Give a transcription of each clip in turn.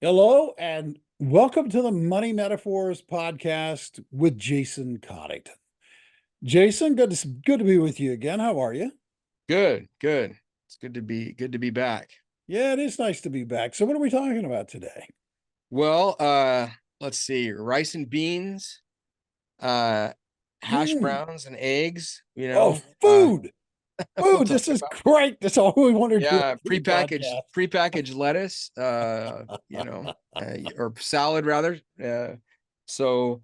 Hello and welcome to the Money Metaphors podcast with Jason Coddington. Jason, good to be with you again. How are you? Good, good. It's good to be back. Yeah, it is nice to be back. So what are we talking about today? Well, let's see. Rice and beans, uh, hash Mm. browns and eggs, Oh, uh, food. we'll Food. talk This is about great. That's all we want to do on yeah, the podcast. prepackaged lettuce, or salad rather. So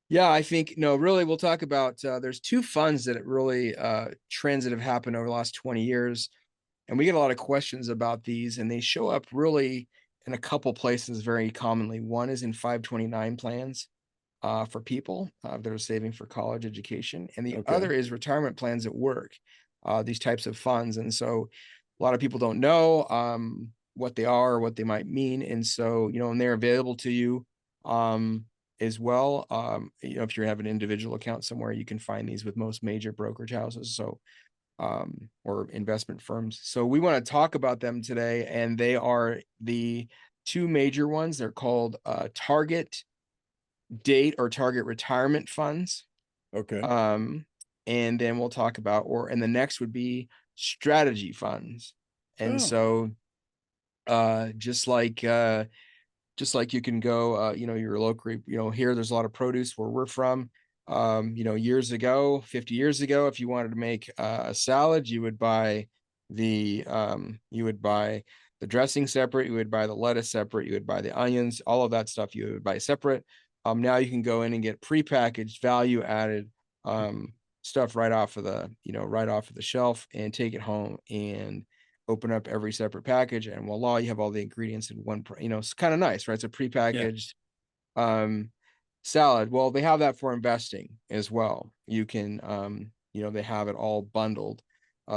yeah, I think no, really we'll talk about there's two funds that really trends that have happened over the last 20 years. And we get a lot of questions about these, and they show up really in a couple places very commonly. One is in 529 plans for people that are saving for college education, and the other Okay. is retirement plans at work, these types of funds. And so a lot of people don't know what they are or what they might mean. And so, and they're available to you as well. If you have an individual account somewhere, you can find these with most major brokerage houses. So or investment firms. So we want to talk about them today, and they are the two major ones. They're called target date or target retirement funds. Okay. Um, and then we'll talk about, and the next would be strategy funds. And Oh, so uh, just like uh, just like you can go, your local, here there's a lot of produce where we're from. Years ago, 50 years ago, if you wanted to make a salad, you would buy the dressing separate, you would buy the lettuce separate, you would buy the onions, all of that stuff you would buy separate. Now you can go in and get prepackaged, value added stuff right off of the shelf and take it home and open up every separate package, and voila, you have all the ingredients in one. It's kind of nice, right? It's a yeah. prepackaged um, salad. Well, they have that for investing as well. You can, they have it all bundled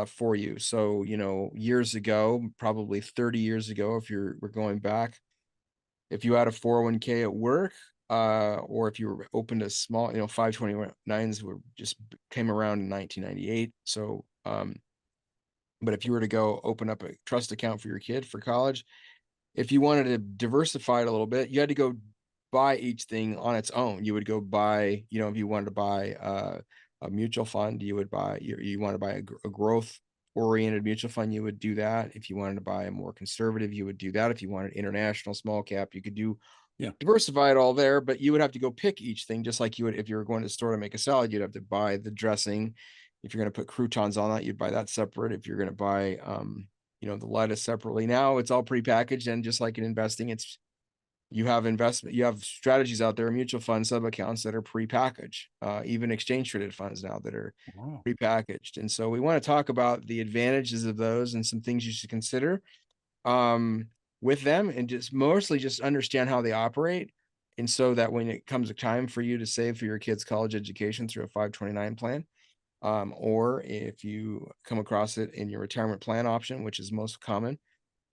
for you. So, years ago, probably 30 years ago, if we're going back, if you had a 401k at work, or if you were open to small, 529s were just came around in 1998. So, but if you were to go open up a trust account for your kid for college, if you wanted to diversify it a little bit, you had to go buy each thing on its own. You would go buy, if you wanted to buy a mutual fund, you want to buy a growth oriented mutual fund, you would do that. If you wanted to buy a more conservative, you would do that. If you wanted international small cap, you could do Yeah. diversify it all there, but you would have to go pick each thing just like you would if you were going to the store to make a salad. You'd have to buy the dressing. If you're going to put croutons on that, you'd buy that separate. If you're going to buy the lettuce separately. Now it's all prepackaged, and just like in investing, you have strategies out there, mutual fund sub accounts that are prepackaged, even exchange traded funds now that are Wow. prepackaged. And so we want to talk about the advantages of those and some things you should consider um, with them, and just mostly just understand how they operate. And so that when it comes a time for you to save for your kids' college education through a 529 plan, or if you come across it in your retirement plan option, which is most common,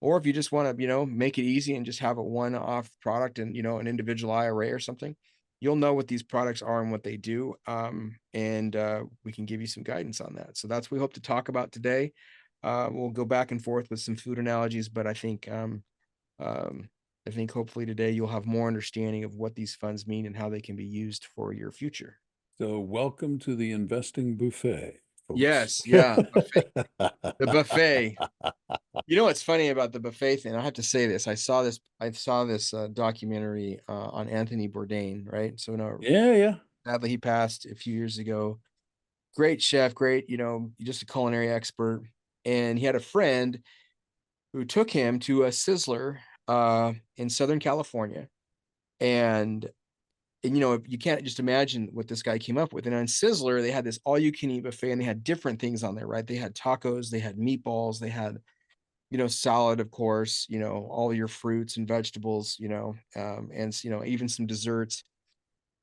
or if you just want to, make it easy and just have a one-off product and, an individual IRA or something, you'll know what these products are and what they do. And we can give you some guidance on that. So that's what we hope to talk about today. We'll go back and forth with some food analogies, but um, I think hopefully today you'll have more understanding of what these funds mean and how they can be used for your future. So welcome to the investing buffet, folks. Yes, yeah, the buffet. You know what's funny about the buffet thing? I have to say this. I saw this documentary on Anthony Bourdain, right? So no, Yeah, yeah. sadly he passed a few years ago. Great chef, great, just a culinary expert. And he had a friend who took him to a Sizzler in Southern California. And you can't just imagine what this guy came up with. And on Sizzler, they had this all you can eat buffet, and they had different things on there, right? They had tacos, they had meatballs, they had salad, of course, all your fruits and vegetables, and even some desserts.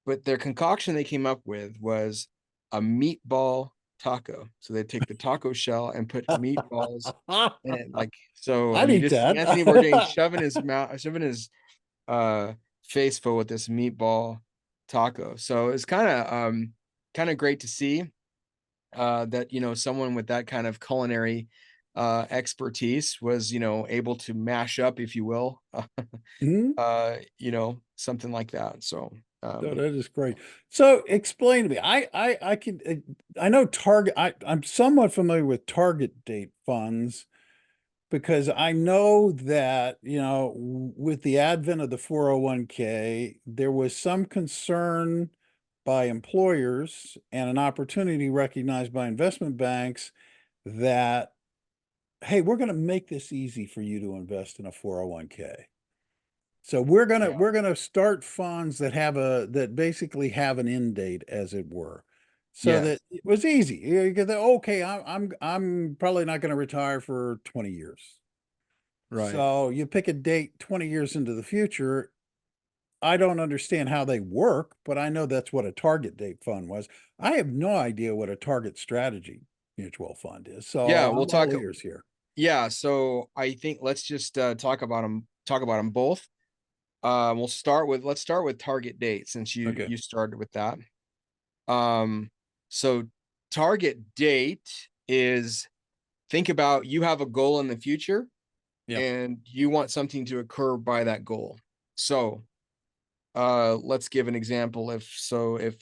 But their concoction they came up with was a meatball taco. So they take the taco shell and put meatballs in it, like so. I'd And you eat just see that. Anthony Bourdain shoving his uh face full with this meatball taco. So it's kind of great to see that someone with that kind of culinary expertise was, able to mash up, if you will, Mhm. something like that. So, So that is great. So explain to me. I can I know target. I'm somewhat familiar with target date funds because I know that, with the advent of the 401k, there was some concern by employers and an opportunity recognized by investment banks that, hey, we're going to make this easy for you to invest in a 401k. So yeah, we're gonna start funds that that basically have an end date, as it were, so yes, that it was easy. You get the okay. I'm probably not going to retire for 20 years. right. So you pick a date 20 years into the future. I don't understand how they work, but I know that's what a target date fund was. I have no idea what a target strategy mutual fund is. Yeah, So we'll I'm talk. all ears here. Yeah, so I think let's just talk about them both. Let's start with target date since Okay. you started with that. Um, so target date is, think about, you have a goal in the future Yeah. and you want something to occur by that goal. So let's give an example. If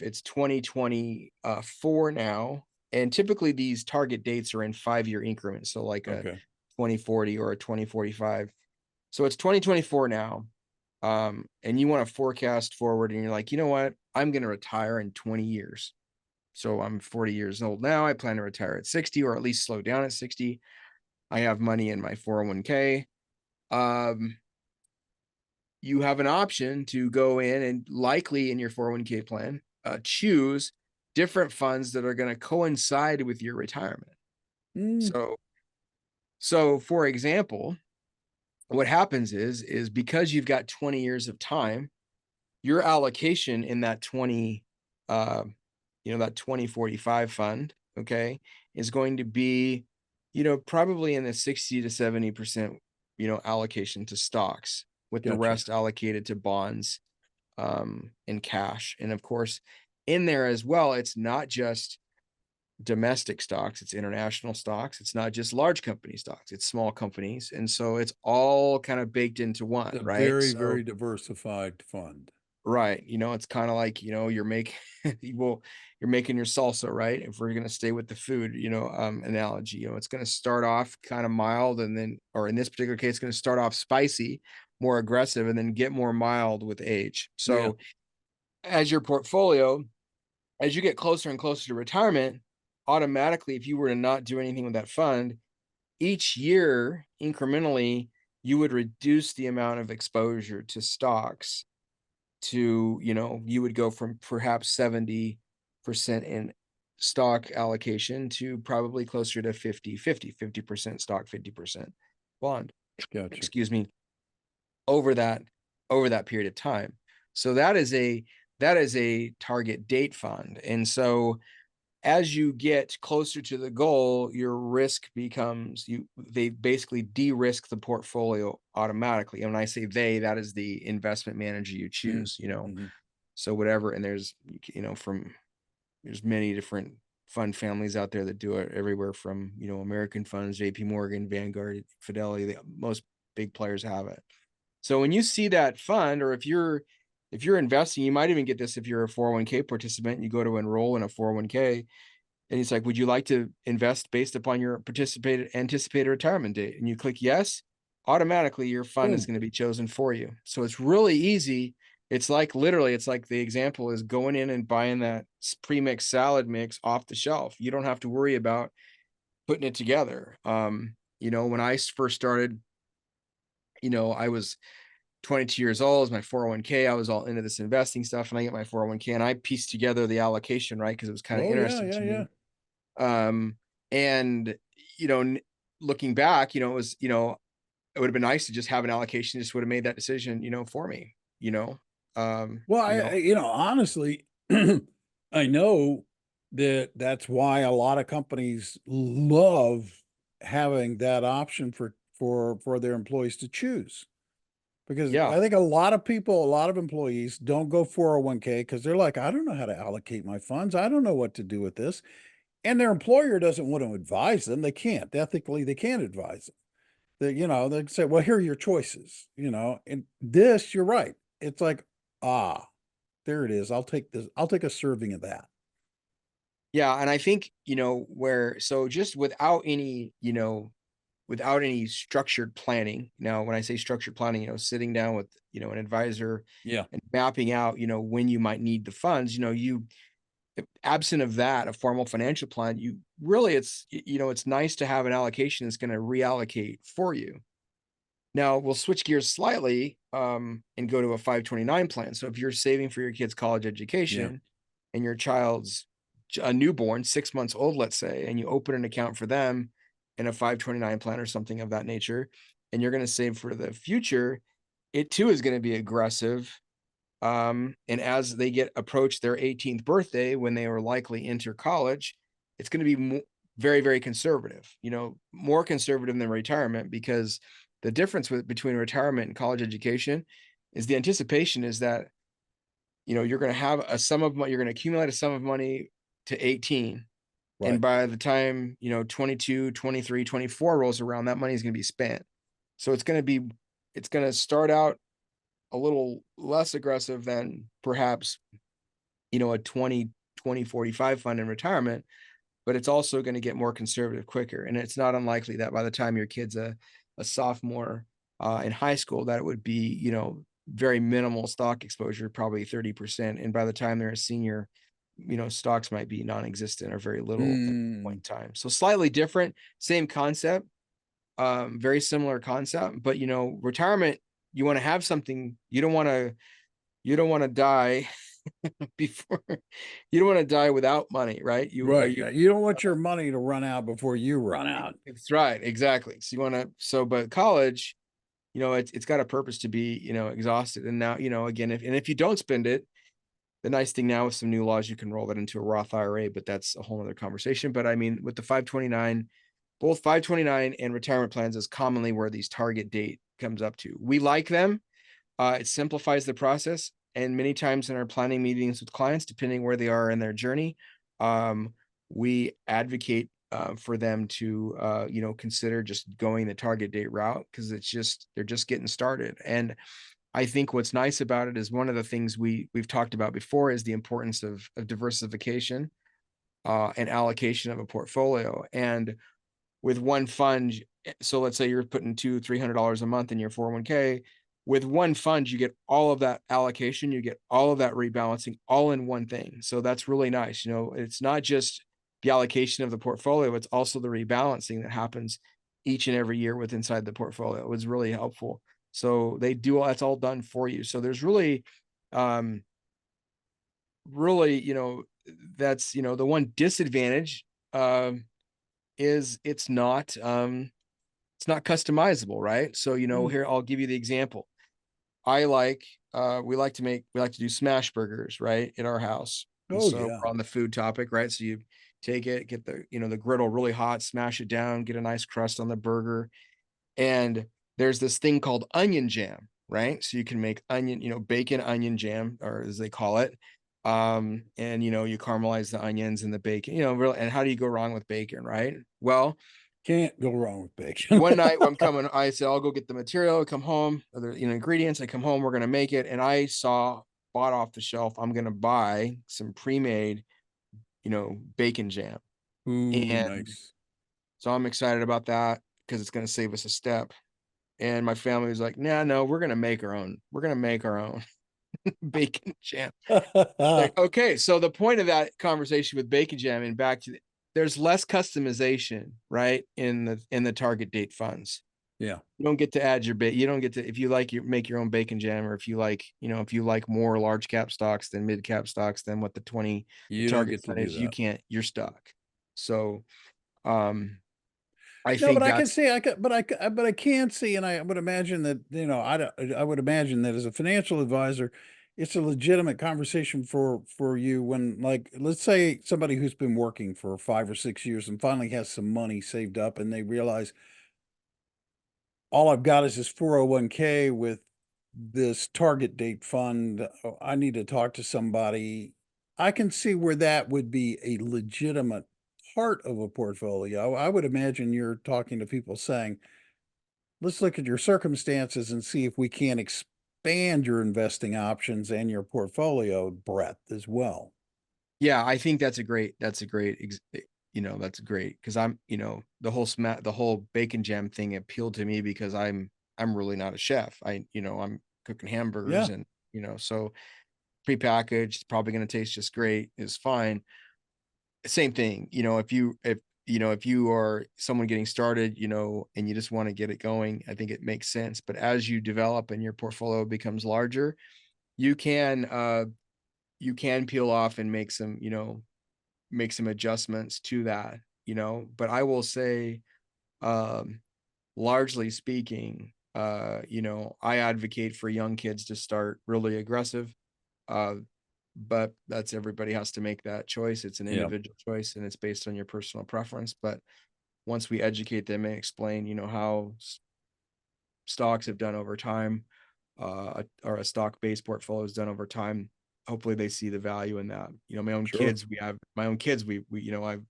it's 2024 now, and typically these target dates are in 5-year increments, so like a Okay. 2040 or a 2045. So it's 2024 now. And you want to forecast forward and you're like, you know what? I'm going to retire in 20 years. So I'm 40 years old now. I plan to retire at 60, or at least slow down at 60. I have money in my 401k. Um, you have an option to go in and, likely in your 401k plan, choose different funds that are going to coincide with your retirement. Mm, So, for example, what happens is because you've got 20 years of time, your allocation in that 20, uh, that 2045 fund, okay, is going to be, probably in the 60 to 70%, allocation to stocks, with the gotcha. rest allocated to bonds, and cash. And of course, in there as well, it's not just domestic stocks, it's international stocks. It's not just large company stocks, it's small companies. And so it's all kind of baked into one, A right? very, So, very diversified fund. right. It's kind of like, well, you're making your salsa, right? If we're going to stay with the food, analogy, it's going to start off kind of mild, and then, or in this particular case, it's going to start off spicy, more aggressive, and then get more mild with age. Yeah. So as your portfolio, as you get closer and closer to retirement, automatically, if you were to not do anything with that fund, each year incrementally, you would reduce the amount of exposure to stocks to, you would go from perhaps 70% in stock allocation to probably closer to 50% stock, 50% bond, Gotcha. excuse me, over that period of time. So that is a target date fund. And so as you get closer to the goal, your risk becomes, they basically de-risk the portfolio automatically. And when I say they, that is the investment manager you Mm, choose, mhm. so whatever. And there's many different fund families out there that do it, everywhere from, American funds, JP Morgan, Vanguard, Fidelity. Most big players have it. So when you see that fund, or if you're investing, you might even get this if you're a 401k participant and you go to enroll in a 401k, and it's like, would you like to invest based upon your anticipated retirement date? And you click yes, automatically your fund is Boom. going to be chosen for you. So it's really easy. It's like, literally, it's like, the example is going in and buying that pre-mixed salad mix off the shelf. You don't have to worry about putting it together. When I first started, I was 22 years old, as my 401k. I was all into this investing stuff, and I get my 401k and I pieced together the allocation, right? Because it was kind of Oh yeah, interesting yeah, to yeah. me. And, you know, looking back, it would have been nice to just have an allocation, just would have made that decision, for me, you know. Um, Well, you know, honestly, I know that that's why a lot of companies love having that option for their employees to choose. Because yeah, I think a lot of people, a lot of employees don't go 401k because they're like, I don't know how to allocate my funds. I don't know what to do with this. and their employer doesn't want to advise them. They can't. Ethically, they can't advise them. They say, well, here are your choices, and this, you're right. It's like, ah, there it is. I'll take this. I'll take a serving of that. Yeah, and I think, so just without any, without any structured planning. Now, when I say structured planning, sitting down with, an advisor Yeah. and mapping out, when you might need the funds, absent of that, a formal financial plan, you really, it's nice to have an allocation that's going to reallocate for you. Now we'll switch gears slightly and go to a 529 plan. So if you're saving for your kid's college Yeah. education and your child's a newborn, 6 months old, let's say, and you open an account for them in a 529 plan or something of that nature, and you're going to save for the future, it too is going to be aggressive. And as they approach their 18th birthday, when they will likely enter college, it's going to be very, very conservative, more conservative than retirement, because the difference between retirement and college education is the anticipation is that, you're going to have a sum of money, you're going to accumulate a sum of money to 18. And Right. by the time, 22, 23, 24 rolls around, that money is going to be spent. So it's going to start out a little less aggressive than perhaps, a 20-20-45 fund in retirement, but it's also going to get more conservative quicker. And it's not unlikely that by the time your kid's a sophomore in high school, that it would be, very minimal stock exposure, probably 30%. And by the time they're a senior, stocks might be non-existent or very little at that point in time. So slightly different, same concept, very similar concept, but retirement, you want to have something, you don't want to die before, you don't want to die without money, right? Right. Yeah. You don't want your money to run out before you run out. It's right, exactly. So you want to, but college, it's got a purpose to be, exhausted. And now, again, if you don't spend it, the nice thing now with some new laws, you can roll that into a Roth IRA, but that's a whole other conversation. But I mean, with the 529, both 529 and retirement plans is commonly where these target date comes up to. We like them. It simplifies the process. And many times in our planning meetings with clients, depending where they are in their journey, we advocate for them to, consider just going the target date route, because they're just getting started. And I think what's nice about it is one of the things we've talked about before is the importance of diversification and allocation of a portfolio. And with one fund, so let's say you're putting $200-300 a month in your 401k. With one fund, you get all of that allocation, you get all of that rebalancing all in one thing. So that's really nice. It's not just the allocation of the portfolio, it's also the rebalancing that happens each and every year with inside the portfolio. It was really helpful. So that's all done for you. So there's really, that's, the one disadvantage, is it's not customizable, right? So, here, I'll give you the example. We like to do smash burgers, right, in our house. And Oh, so yeah. we're on the food topic, right? So you take it, get the griddle really hot, smash it down, get a nice crust on the burger. And there's this thing called onion jam, right? So you can make bacon onion jam, or as they call it. And you caramelize the onions and the bacon, really, and how do you go wrong with bacon, right? Well, Can't go wrong with bacon. one night when I said, I'll go get the material, come home, other, ingredients. I come home, we're going to make it. And I bought off the shelf, I'm going to buy some pre-made, bacon jam. Ooh, And nice. so I'm excited about that because it's going to save us a step. And my family was like, nah, no, we're going to make our own. We're going to make our own bacon jam. Like, okay. So the point of that conversation with bacon jam, and back to there's less customization, right? In the target date funds. Yeah. You don't get to add you don't get to, if you like, make your own bacon jam, or if you like, if you like more large cap stocks than mid cap stocks than what the You don't target get to fund do is, that. you're stuck. So, I No, but think I can that's, see, but I can see, and I would imagine that, I would imagine that as a financial advisor, it's a legitimate conversation for you when, like, let's say somebody who's been working for 5 or 6 years and finally has some money saved up, and they realize all I've got is this 401k with this target date fund. Oh, I need to talk to somebody. I can see where that would be a legitimate part of a portfolio. I would imagine you're talking to people saying, let's look at your circumstances and see if we can expand your investing options and your portfolio breadth as well. Yeah, I think that's a great, that's great because the whole bacon jam thing appealed to me because I'm really not a chef. I'm cooking hamburgers Yeah, and, so prepackaged, probably going to taste just great is fine. Same thing, if you are someone getting started, and you just want to get it going, I think it makes sense. But as you develop and your portfolio becomes larger, you can, you can peel off and make some adjustments to that, but I will say, um, largely speaking, I advocate for young kids to start really aggressive. Uh, but that's everybody has to make that choice. It's an yeah, individual choice and it's based on your personal preference. But once we educate them and explain, how stocks have done over time, or a stock-based portfolio is done over time, hopefully they see the value in that. sure. My own kids,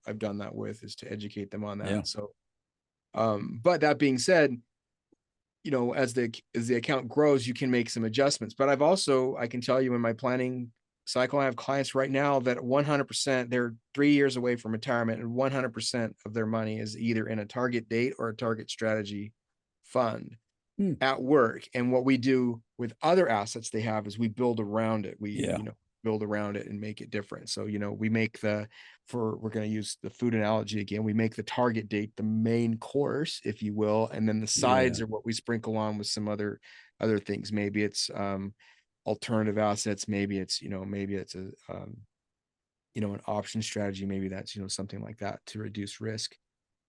I've done that with, is to educate them on Yeah, that. So, but that being said, as the account grows, you can make some adjustments. But I can tell you in my planning cycle, I have clients right now that 100%, they're 3 years away from retirement, and 100% of their money is either in a target date or a target strategy fund hmm, at work. And what we do with other assets they have is we build around it. We, yeah, build around it and make it different. So, we make we're going to use the food analogy again. We make the target date the main course, if you will. And then the yeah, sides are what we sprinkle on with some other things. Maybe it's, alternative assets. Maybe it's an option strategy. Maybe that's, something like that to reduce risk,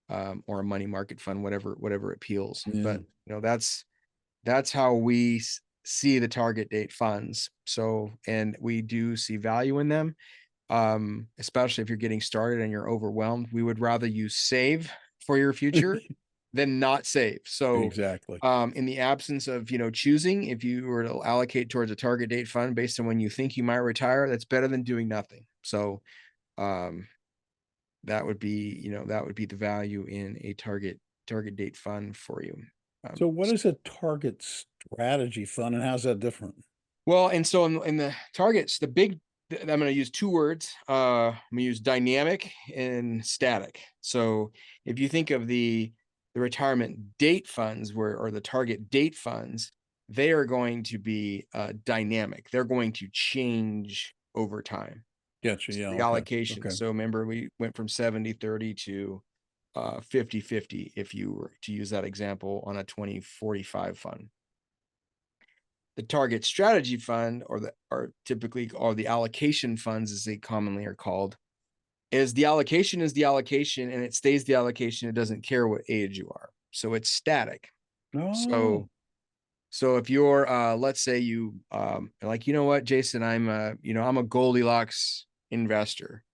or a money market fund, whatever appeals. yeah. But, that's how we see the target date funds. So, and we do see value in them, especially if you're getting started and you're overwhelmed. We would rather you save for your future than not save. So, Exactly. in the absence of, choosing, if you were to allocate towards a target date fund based on when you think you might retire, that's better than doing nothing. So, um, that would be the value in a target date fund for you. Um, So what is a target strategy fund and how's that different? Well, and so in the targets, I'm going to use two words. I'm going to use dynamic and static. So if you think of the retirement date funds or the target date funds, they are going to be dynamic. They're going to change over time. Gotcha. So Yeah. the Okay. allocation. Okay. So remember, we went from 70-30 to 50-50, if you were to use that example on a 2045 fund. The target strategy fund, or typically, or the allocation funds as they commonly are called, is the allocation and it stays the allocation. It doesn't care what age you are. So it's static. Oh, So if you're, let's say you, like, what, Jason, I'm a Goldilocks investor.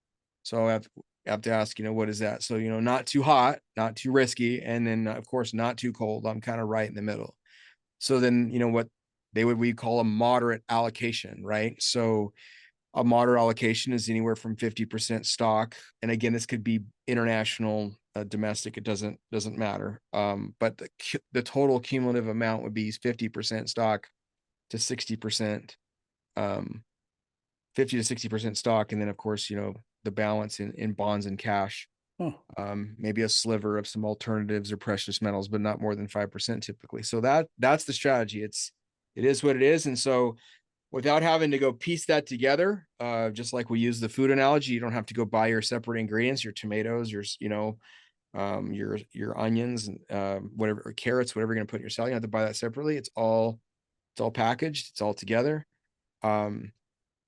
So I have to ask, what is that? So, not too hot, not too risky. And then of course, not too cold. I'm kind of right in the middle. So then, what we call a moderate allocation, right? So a moderate allocation is anywhere from 50% stock. And again, this could be international, domestic, it doesn't matter. But the total cumulative amount would be 50% stock to 60%, 50 to 60% stock. And then of course, the balance in bonds and cash, huh. maybe a sliver of some alternatives or precious metals, but not more than 5% typically. So that's the strategy. It is what it is. And so without having to go piece that together, just like we use the food analogy, you don't have to go buy your separate ingredients, your tomatoes, your onions, and whatever, or carrots, whatever you're going to put in your salad. You don't have to buy that separately. It's all packaged. It's all together. And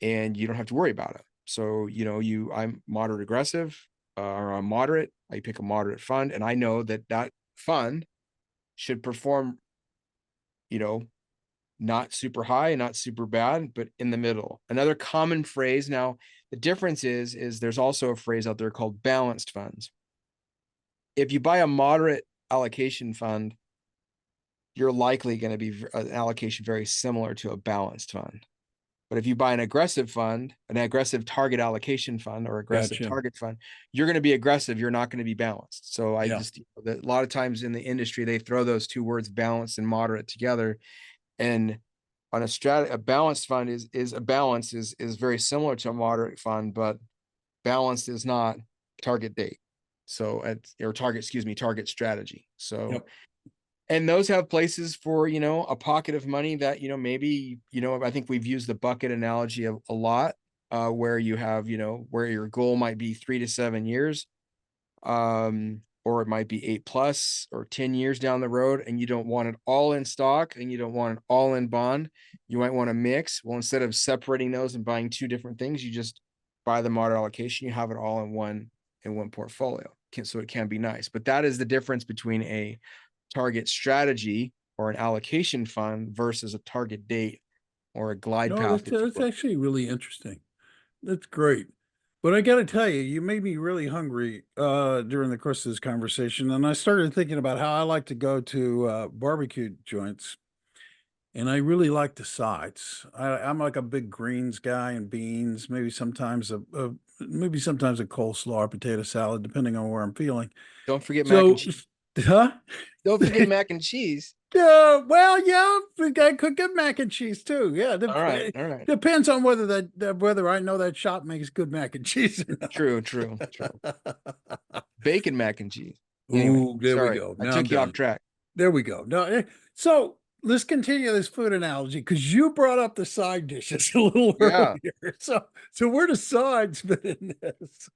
you don't have to worry about it. So, I'm moderate aggressive, or I'm moderate. I pick a moderate fund, and I know that fund should perform, you know, not super high, not super bad, but in the middle. Another common phrase. Now, the difference is there's also a phrase out there called balanced funds. If you buy a moderate allocation fund, you're likely going to be an allocation very similar to a balanced fund. But if you buy an aggressive fund, an aggressive target allocation fund or aggressive Gotcha. target fund, you're going to be aggressive. You're not going to be balanced. So I Yeah. just, a lot of times in the industry, they throw those two words, balanced and moderate, together. And on a balanced fund is a balance is very similar to a moderate fund, but balanced is not target date. So or target, excuse me, target strategy. So, Yep. and those have places for, a pocket of money that, maybe, I think we've used the bucket analogy a lot, where you have, where your goal might be 3 to 7 years, or it might be 8+ or 10 years down the road, and you don't want it all in stock and you don't want it all in bond. You might want to mix. Well, instead of separating those and buying two different things, you just buy the moderate allocation. You have it all in one portfolio. So it can be nice. But that is the difference between a target strategy or an allocation fund versus a target date or a glide No, path, if you that's will. actually really interesting. That's great. But I got to tell you, you made me really hungry during the course of this conversation. And I started thinking about how I like to go to barbecue joints. And I really like the sides. I'm like a big greens guy and beans, maybe sometimes a coleslaw or potato salad, depending on where I'm feeling. Don't forget mac and So, cheese. huh? Don't forget mac and cheese. Well, yeah, I could get mac and cheese too. Yeah, All right. All right. depends on whether I know that shop makes good mac and cheese or True, true, true. not. Bacon mac and cheese. Anyway, Ooh, there we sorry, go. I Now I'm took you off done. track. There we go. No, so let's continue this food analogy because you brought up the side dishes a little Yeah. earlier. So where do sides fit in this?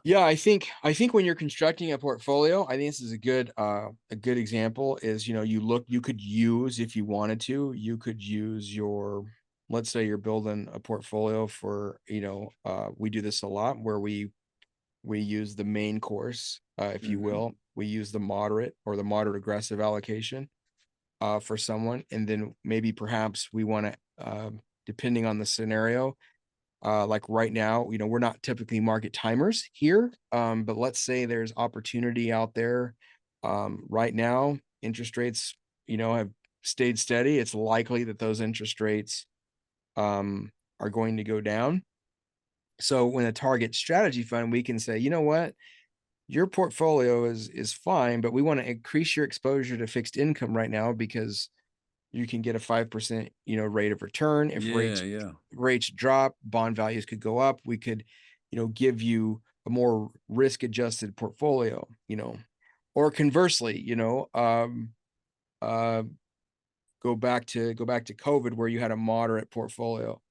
Yeah, I think when you're constructing a portfolio, I think this is a good example is, you could use, if you wanted to, you could use let's say you're building a portfolio for, we do this a lot where we use the main course, if you Mhm. will. We use the moderate or the moderate aggressive allocation for someone. And then maybe perhaps we want to, depending on the scenario, like right now, we're not typically market timers here, but let's say there's opportunity out there. Right now, interest rates, have stayed steady. It's likely that those interest rates are going to go down. So when a target strategy fund, we can say, you know what, your portfolio is fine, but we want to increase your exposure to fixed income right now because you can get a 5%, rate of return. If Yeah, yeah. rates drop, bond values could go up. We could, give you a more risk adjusted portfolio, or conversely, uh, go back to COVID where you had a moderate portfolio,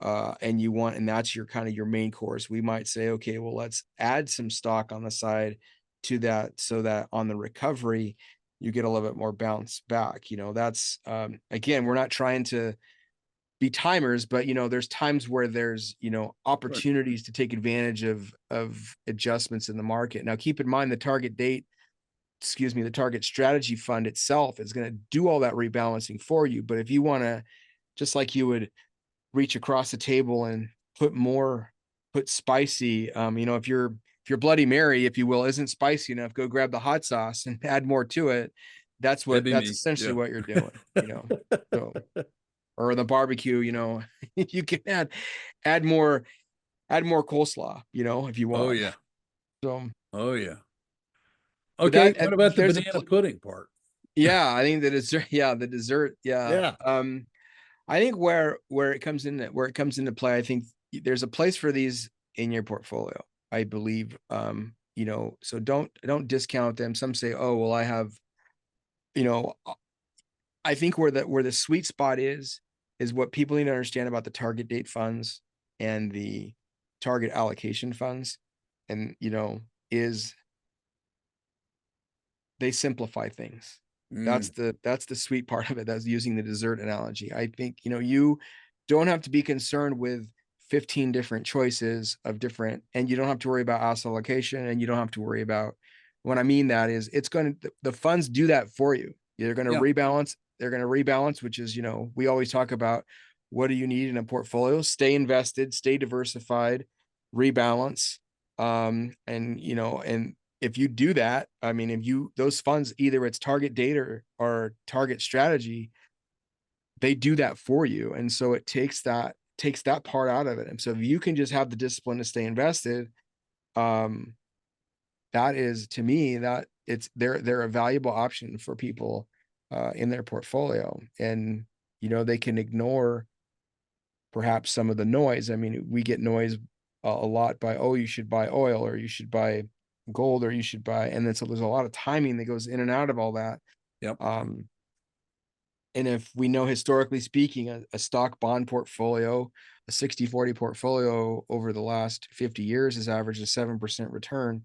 and that's your kind of your main course. We might say, okay, well, let's add some stock on the side to that so that on the recovery, you get a little bit more bounce back. That's, again, we're not trying to be timers, but there's times where there's, Right. opportunities to take advantage of adjustments in the market. Now, keep in mind the target strategy fund itself is going to do all that rebalancing for you. But if you want to, just like you would reach across the table and put spicy, if your Bloody Mary, if you will, isn't spicy enough, go grab the hot sauce and add more to it. That'd be That's me. essentially Yeah. what you're doing. So, or the barbecue, you can add more coleslaw, if you Oh want. yeah. So, Oh yeah. but Okay, what about the there's banana pudding part? yeah, I think the dessert, yeah, the dessert, yeah. Yeah. I think where it comes into play, I think there's a place for these in your portfolio. I believe, so don't discount them. Some say, oh, well, you know, I think where the sweet spot is what people need to understand about the target date funds and the target allocation funds, and is they simplify things. That's Mm, the sweet part of it. That's using the dessert analogy. I think, you don't have to be concerned with 15 different choices of different, and you don't have to worry about asset allocation, and you don't have to worry about, what I mean that is the funds do that for you. yeah. They're going to rebalance, which is, we always talk about, what do you need in a portfolio? Stay invested, stay diversified, rebalance. And if you do that, I mean, if you those funds, either it's target date or target strategy, they do that for you. And so it takes that part out of it. And so if you can just have the discipline to stay invested, that is, to me, that they're a valuable option for people in their portfolio. And, they can ignore perhaps some of the noise. I mean, we get noise a lot by, oh, you should buy oil, or you should buy gold, or you should buy, and then so there's a lot of timing that goes in and out of all that. Yep. And if we know, historically speaking, a stock bond portfolio, a 60-40 portfolio over the last 50 years has averaged a 7% return.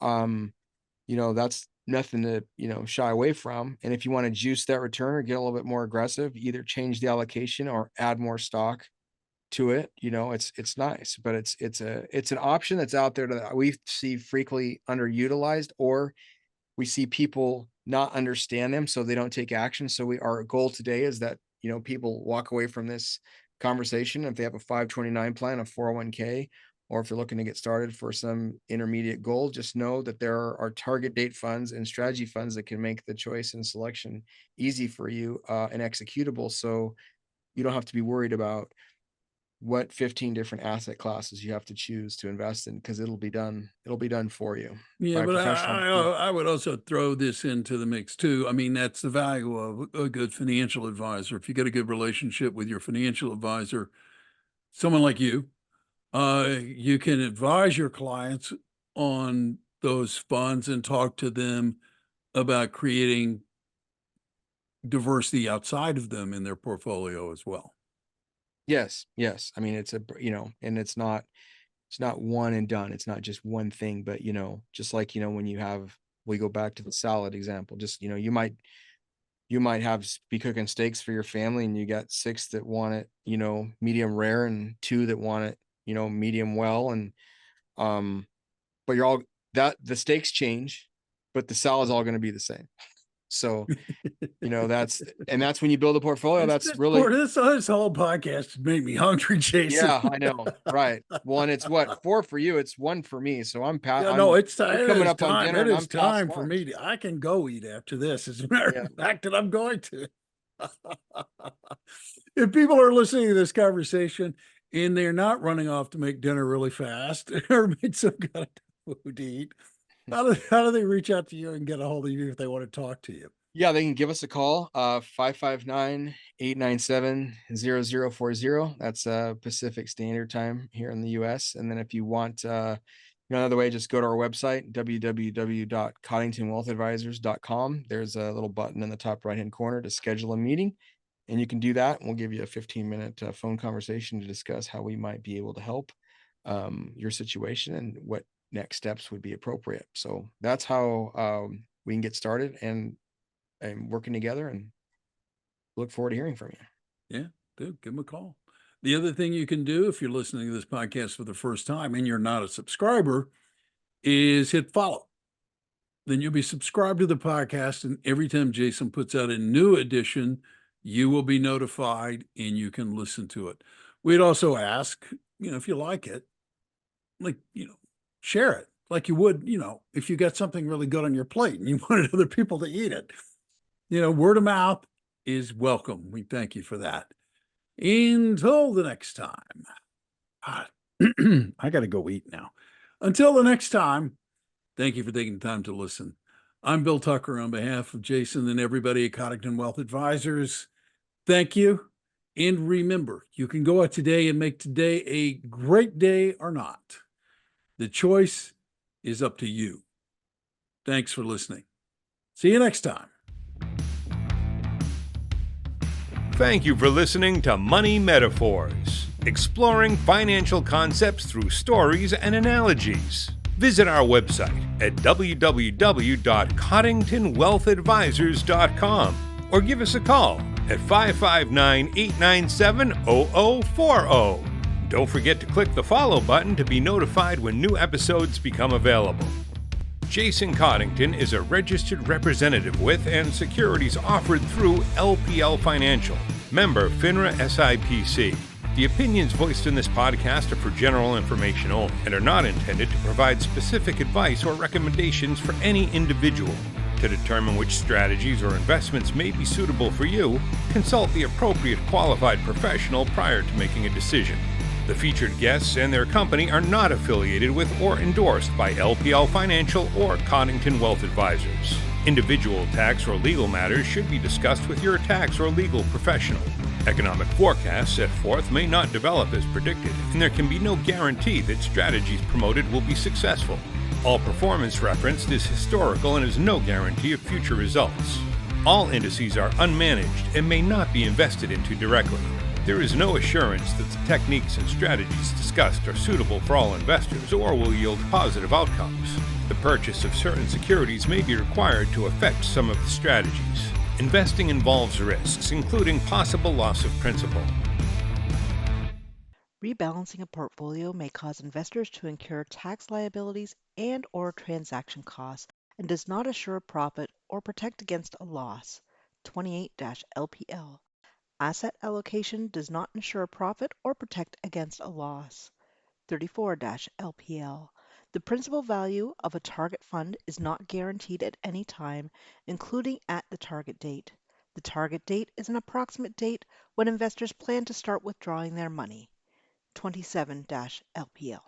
That's nothing to, shy away from. And if you want to juice that return or get a little bit more aggressive, either change the allocation or add more stock to it. It's nice, but it's an option that's out there that we see frequently underutilized, or we see people not understand them, so they don't take action. So our goal today is that, people walk away from this conversation, if they have a 529 plan, a 401k, or if they're looking to get started for some intermediate goal, just know that there are target date funds and strategy funds that can make the choice and selection easy for you and executable. So you don't have to be worried about what 15 different asset classes you have to choose to invest in, because it'll be done for you. Yeah, by but professional. I would also throw this into the mix too. I mean, that's the value of a good financial advisor. If you get a good relationship with your financial advisor, someone like you can advise your clients on those funds and talk to them about creating diversity outside of them in their portfolio as well. Yes. I mean, it's and it's not one and done. It's not just one thing, but just like, when we go back to the salad example, just, you might be cooking steaks for your family, and you got 6 that want it, medium rare, and 2 that want it, medium well. And, but the steaks change, but the salad's all going to be the same. So, that's when you build a portfolio. This whole podcast made me hungry, Jason. Yeah, I know. Right. Well, and it's what, 4 for you. It's 1 for me. So I'm past. Yeah, no, it's time. Coming up on dinner. It is time for me. I can go eat after this. As a matter of fact, that I'm going to. If people are listening to this conversation and they're not running off to make dinner really fast or make some kind of food to eat, how do they reach out to you and get a hold of you if they want to talk to you? Yeah, they can give us a call, 559-897-0040. That's Pacific Standard Time here in the US. And then if you want another way, just go to our website, www.coddingtonwealthadvisors.com. There's a little button in the top right-hand corner to schedule a meeting. And you can do that, and we'll give you a 15-minute phone conversation to discuss how we might be able to help your situation and what next steps would be appropriate. So that's how we can get started and working together, and look forward to hearing from you. Yeah, dude, give them a call. The other thing you can do if you're listening to this podcast for the first time and you're not a subscriber is hit follow. Then you'll be subscribed to the podcast, and every time Jason puts out a new edition, you will be notified and you can listen to it. We'd also ask, if you like it, share it like you would, if you got something really good on your plate and you wanted other people to eat it. Word of mouth is welcome. We thank you for that. Until the next time, I got to go eat now. Until the next time, thank you for taking the time to listen. I'm Bill Tucker on behalf of Jason and everybody at Coddington Wealth Advisors. Thank you. And remember, you can go out today and make today a great day or not. The choice is up to you. Thanks for listening. See you next time. Thank you for listening to Money Metaphors, exploring financial concepts through stories and analogies. Visit our website at www.coddingtonwealthadvisors.com or give us a call at 559-897-0040. Don't forget to click the follow button to be notified when new episodes become available. Jason Coddington is a registered representative with and securities offered through LPL Financial, member FINRA SIPC. The opinions voiced in this podcast are for general information only and are not intended to provide specific advice or recommendations for any individual. To determine which strategies or investments may be suitable for you, consult the appropriate qualified professional prior to making a decision. The featured guests and their company are not affiliated with or endorsed by LPL Financial or Coddington Wealth Advisors. Individual tax or legal matters should be discussed with your tax or legal professional. Economic forecasts set forth may not develop as predicted, and there can be no guarantee that strategies promoted will be successful. All performance referenced is historical and is no guarantee of future results. All indices are unmanaged and may not be invested into directly. There is no assurance that the techniques and strategies discussed are suitable for all investors or will yield positive outcomes. The purchase of certain securities may be required to affect some of the strategies. Investing involves risks, including possible loss of principal. Rebalancing a portfolio may cause investors to incur tax liabilities and/or transaction costs and does not assure a profit or protect against a loss. 28-LPL. Asset allocation does not ensure a profit or protect against a loss. 34-LPL. The principal value of a target fund is not guaranteed at any time, including at the target date. The target date is an approximate date when investors plan to start withdrawing their money. 27-LPL.